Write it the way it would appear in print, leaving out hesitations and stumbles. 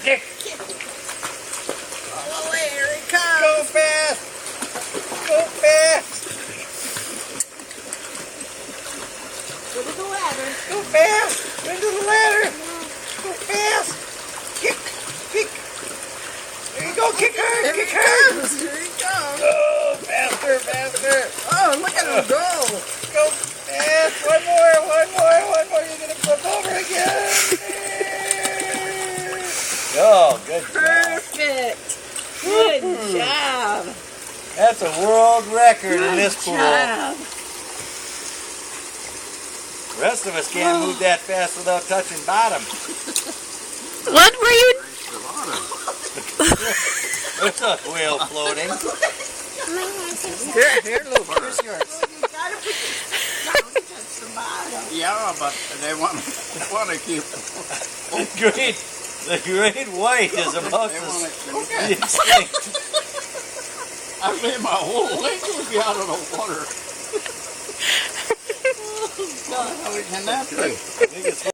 Nick. Oh, here he comes. Go fast. Go fast. Go to the ladder. Go fast. Into the ladder. Go fast. Kick. Kick. There you go. Kick hard. Here Kick he hard. comes. Here he comes. Go faster. Faster. Oh, look at him go. Go fast. One more. One more. One more. You're going to flip over again. Oh, good job. Perfect. Good job. That's a world record in this pool. Job. The rest of us can't move that fast without touching bottom. What were you? There's a whale floating. Here, Luke. Here's yours. You gotta put down to touch the bottom. Yeah, but they want to keep. The great white is about They to want be extinct. I mean, my whole leg would be out of the water. How can that be? I think it's